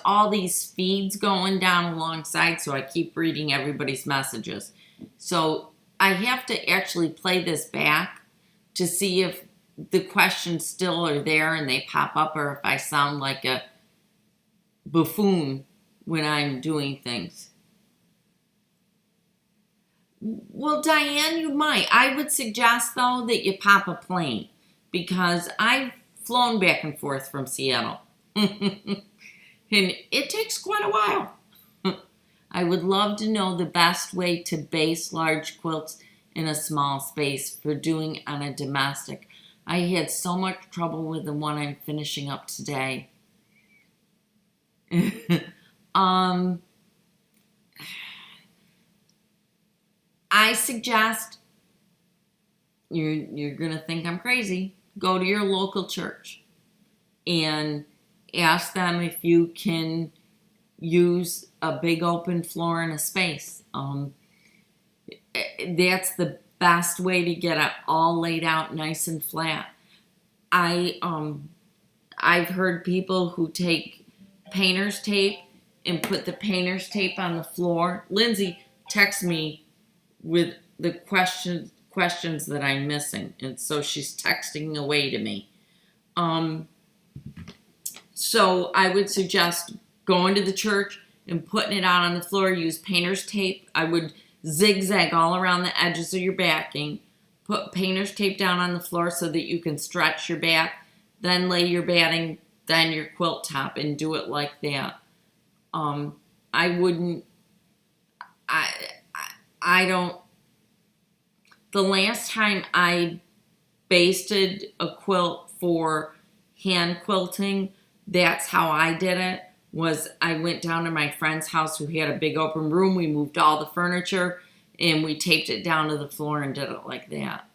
Speaker 1: all these feeds going down alongside, so I keep reading everybody's messages. So I have to actually play this back to see if the questions still are there and they pop up, or if I sound like a buffoon when I'm doing things. Well, Diane, you might. I would suggest, though, that you pop a plane, because I've flown back and forth from Seattle. And it takes quite a while. I would love to know the best way to base large quilts in a small space for doing on a domestic. I had so much trouble with the one I'm finishing up today. I suggest, you're going to think I'm crazy, go to your local church and ask them if you can use a big open floor in a space. That's the best way to get it all laid out nice and flat. I've heard people who take painter's tape and put the painter's tape on the floor. Lindsay texts me with the questions that I'm missing, and so she's texting away to me. So I would suggest going to the church and putting it out on the floor. Use painter's tape. I would zigzag all around the edges of your backing. Put painter's tape down on the floor so that you can stretch your back. Then lay your batting, then your quilt top, and do it like that. The last time I basted a quilt for hand quilting, that's how I did it, was I went down to my friend's house who had a big open room. We moved all the furniture and we taped it down to the floor and did it like that.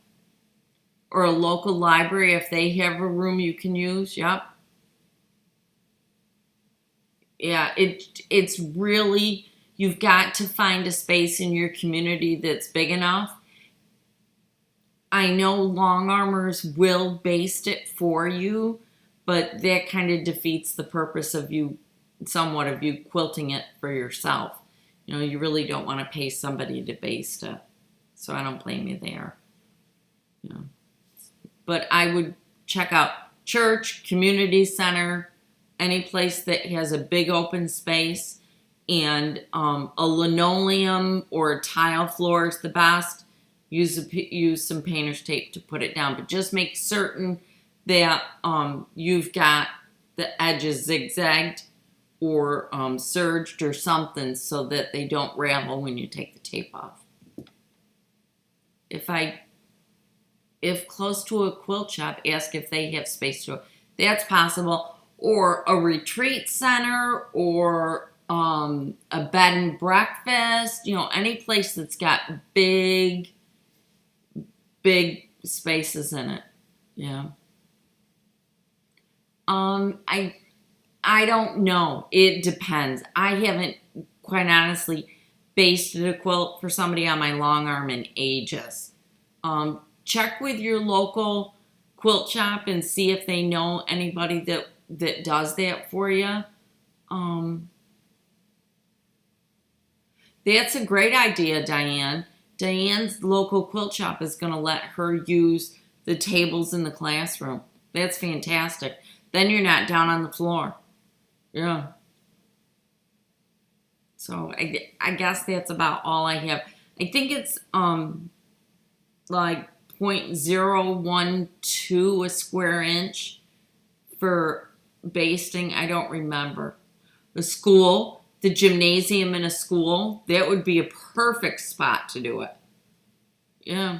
Speaker 1: Or a local library, if they have a room you can use, yep. Yeah, it's really, you've got to find a space in your community that's big enough. I know long armors will baste it for you, but that kind of defeats the purpose of you quilting it for yourself. You know, you really don't want to pay somebody to baste it. So I don't blame you there. Yeah. But I would check out church, community center, any place that has a big open space and a linoleum or a tile floor is the best. Use some painter's tape to put it down, but just make certain that you've got the edges zigzagged or serged or something so that they don't ravel when you take the tape off. If close to a quilt shop, ask if they have space to it. That's possible. Or a retreat center or a bed and breakfast, any place that's got big spaces in it. Yeah. I don't know. It depends. I haven't, quite honestly, basted a quilt for somebody on my long arm in ages. Check with your local quilt shop and see if they know anybody that does that for you. That's a great idea, Diane. Diane's local quilt shop is going to let her use the tables in the classroom. That's fantastic. Then you're not down on the floor. Yeah. So I guess that's about all I have. I think it's like 0.012 a square inch for basting. I don't remember. The gymnasium in a school, that would be a perfect spot to do it. Yeah.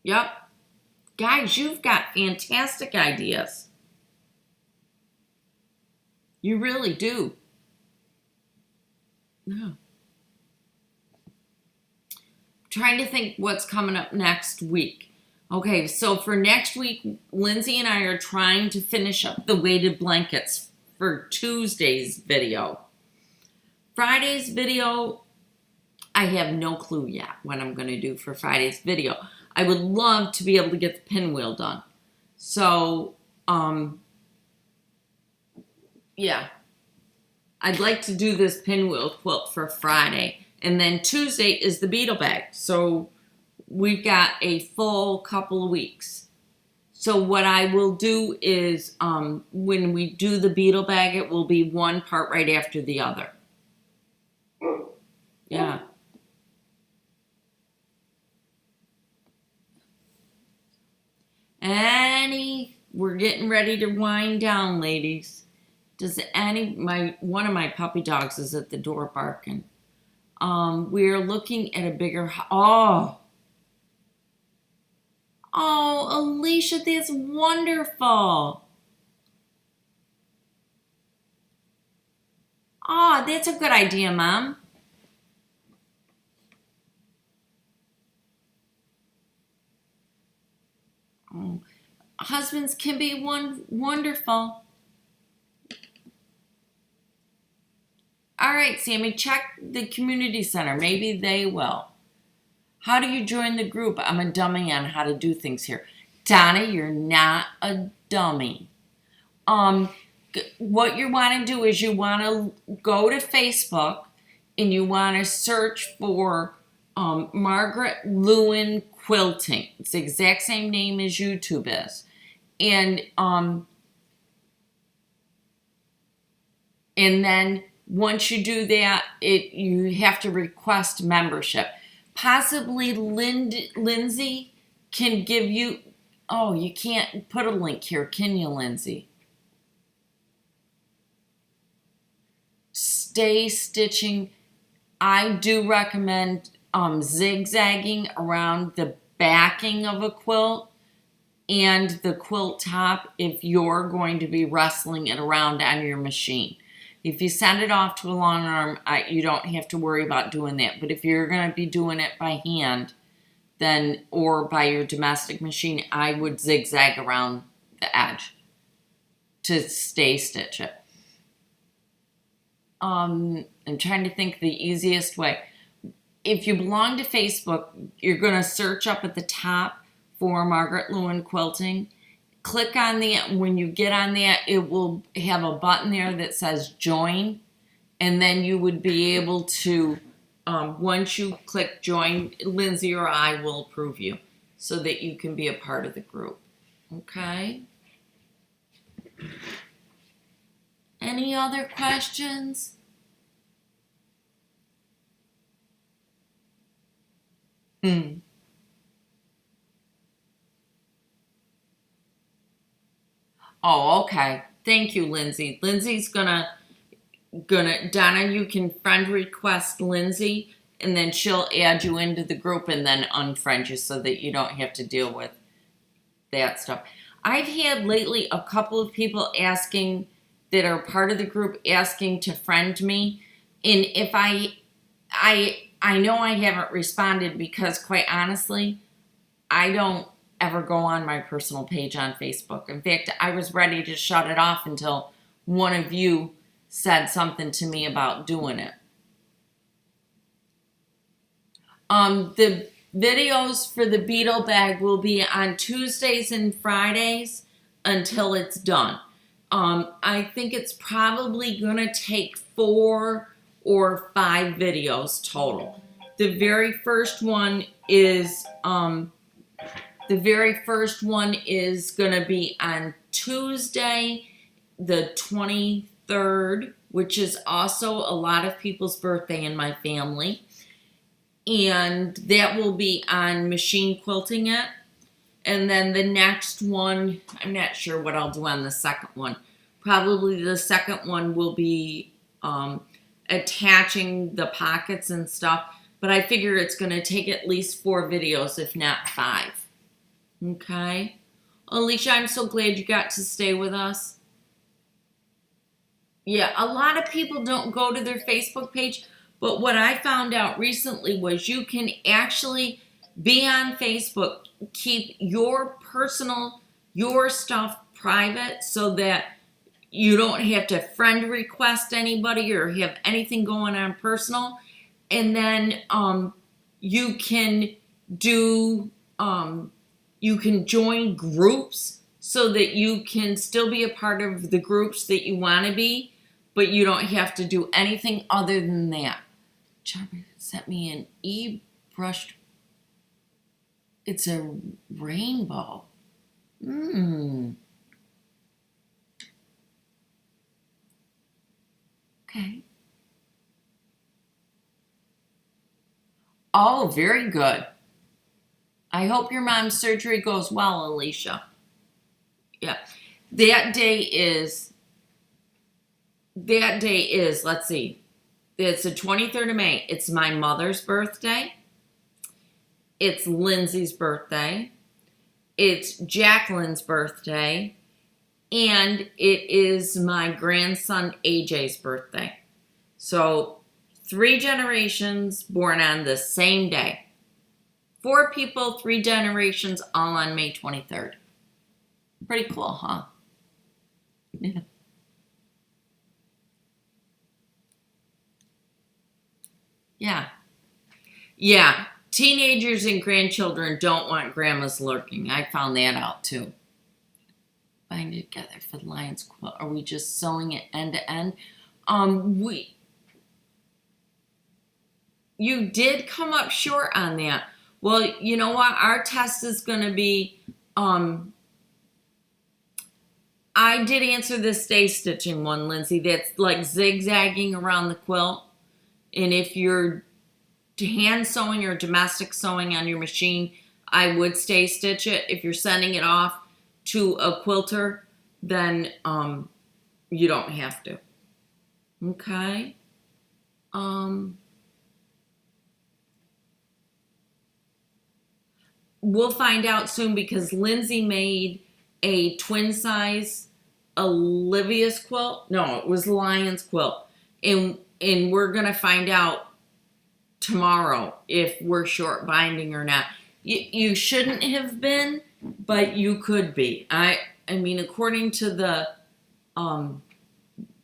Speaker 1: Yep. Guys, you've got fantastic ideas. You really do. Yeah. Trying to think what's coming up next week. Okay, so for next week, Lindsay and I are trying to finish up the weighted blankets for Tuesday's video. Friday's video, I have no clue yet what I'm going to do for Friday's video. I would love to be able to get the pinwheel done. So, yeah. I'd like to do this pinwheel quilt for Friday. And then Tuesday is the beetle bag. So we've got a full couple of weeks. So what I will do is when we do the beetle bag, it will be one part right after the other. Yeah. We're getting ready to wind down, ladies. One of my puppy dogs is at the door barking. We're looking at a bigger, oh, Alicia, that's wonderful. Oh, that's a good idea, Mom. Oh, husbands can be wonderful. All right, Sammy, check the community center. Maybe they will. How do you join the group? I'm a dummy on how to do things here. Donna, you're not a dummy. What you want to do is you want to go to Facebook and you want to search for Margaret Leuwen Quilting. It's the exact same name as YouTube is. And then once you do that, you have to request membership. Possibly Lindsay can give you... Oh, you can't put a link here, can you, Lindsay? Stay stitching. I do recommend zigzagging around the backing of a quilt and the quilt top if you're going to be wrestling it around on your machine. If you send it off to a long arm, you don't have to worry about doing that. But if you're going to be doing it by hand, then or by your domestic machine, I would zigzag around the edge to stay stitch it. I'm trying to think the easiest way. If you belong to Facebook, you're going to search up at the top for Margaret Leuwen Quilting. Click on that. When you get on that, it will have a button there that says join. And then you would be able to, once you click join, Lindsay or I will approve you so that you can be a part of the group. Okay. Any other questions? Hmm. Oh, okay. Thank you, Lindsay. Lindsay's gonna Donna, you can friend request Lindsay and then she'll add you into the group and then unfriend you so that you don't have to deal with that stuff. I've had lately a couple of people asking that are part of the group asking to friend me, and if I know I haven't responded because quite honestly, I don't ever go on my personal page on Facebook. In fact, I was ready to shut it off until one of you said something to me about doing it. The videos for the beetle bag will be on Tuesdays and Fridays until it's done. I think it's probably gonna take 4 or 5 videos total. The very first one is gonna be on Tuesday, the 23rd, which is also a lot of people's birthday in my family. And that will be on machine quilting it. And then the next one, I'm not sure what I'll do on the second one. Probably the second one will be attaching the pockets and stuff. But I figure it's going to take at least 4 videos, if not 5. Okay? Alicia, I'm so glad you got to stay with us. Yeah, a lot of people don't go to their Facebook page. But what I found out recently was you can actually be on Facebook, keep your stuff private so that you don't have to friend request anybody or have anything going on personal. And then you can join groups so that you can still be a part of the groups that you want to be, but you don't have to do anything other than that. Charlie sent me an e-brushed. It's a rainbow. Okay. Oh, very good. I hope your mom's surgery goes well, Alicia. Yeah. That day is, let's see. It's the 23rd of May. It's my mother's birthday. It's Lindsay's birthday. It's Jacqueline's birthday. And it is my grandson AJ's birthday. So 3 generations born on the same day. 4 people, 3 generations, all on May 23rd. Pretty cool, huh? Yeah. Yeah. Yeah. Teenagers and grandchildren don't want grandmas lurking. I found that out too. Bind it together for the lion's quilt. Are we just sewing it end to end? You did come up short on that. Well, you know what? Our test is going to be, I did answer the stay stitching one, Lindsay. That's like zigzagging around the quilt. And if you're hand sewing or domestic sewing on your machine, I would stay stitch it. If you're sending it off to a quilter, then you don't have to. Okay. We'll find out soon because Lindsay made a twin size Olivia's quilt. No, it was Lion's quilt. And we're going to find out tomorrow if we're short binding or not. You shouldn't have been, but you could be. I mean, according to the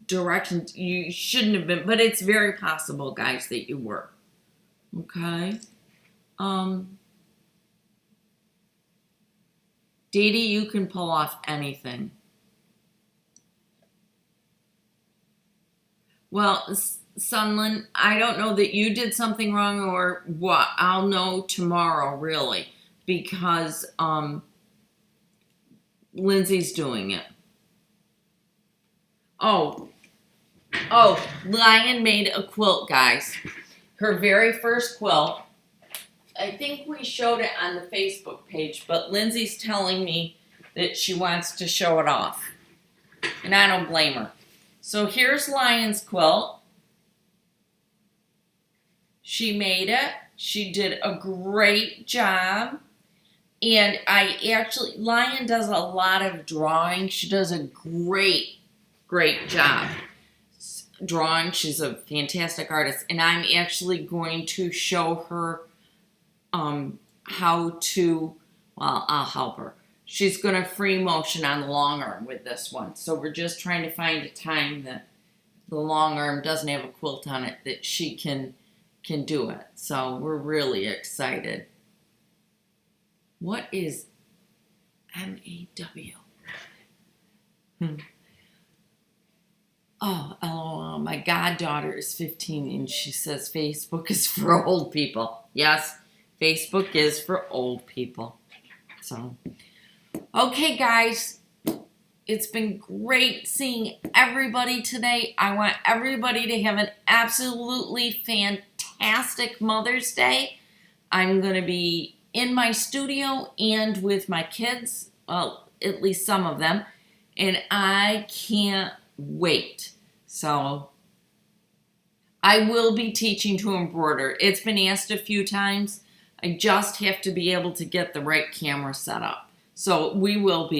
Speaker 1: directions, you shouldn't have been, but it's very possible, guys, that you were. Okay. Dee Dee, you can pull off anything. Well, Sunland, I don't know that you did something wrong or what. I'll know tomorrow, really, because Lindsay's doing it. Oh, Lion made a quilt, guys. Her very first quilt. I think we showed it on the Facebook page, but Lindsay's telling me that she wants to show it off. And I don't blame her. So here's Lion's quilt. She made it. She did a great job. And Lion does a lot of drawing. She does a great job drawing. She's a fantastic artist. And I'm actually going to show her how to, well, I'll help her. She's going to free motion on the long arm with this one. So we're just trying to find a time that the long arm doesn't have a quilt on it that she can do it. So we're really excited. What is MAW? Oh, LOL. My goddaughter is 15 and she says Facebook is for old people. Yes, Facebook is for old people. So, okay, guys. It's been great seeing everybody today. I want everybody to have an absolutely fantastic Mother's Day. I'm going to be in my studio and with my kids, well, at least some of them, and I can't wait. So I will be teaching to embroider. It's been asked a few times. I just have to be able to get the right camera set up. So we will.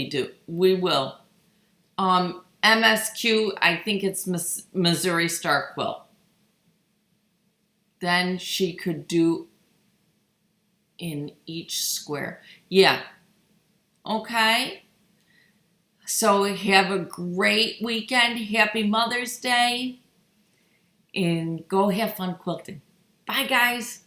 Speaker 1: MSQ, I think it's Missouri Star Quilt. Then she could do in each square. Yeah. Okay. So have a great weekend. Happy Mother's Day. And go have fun quilting. Bye, guys.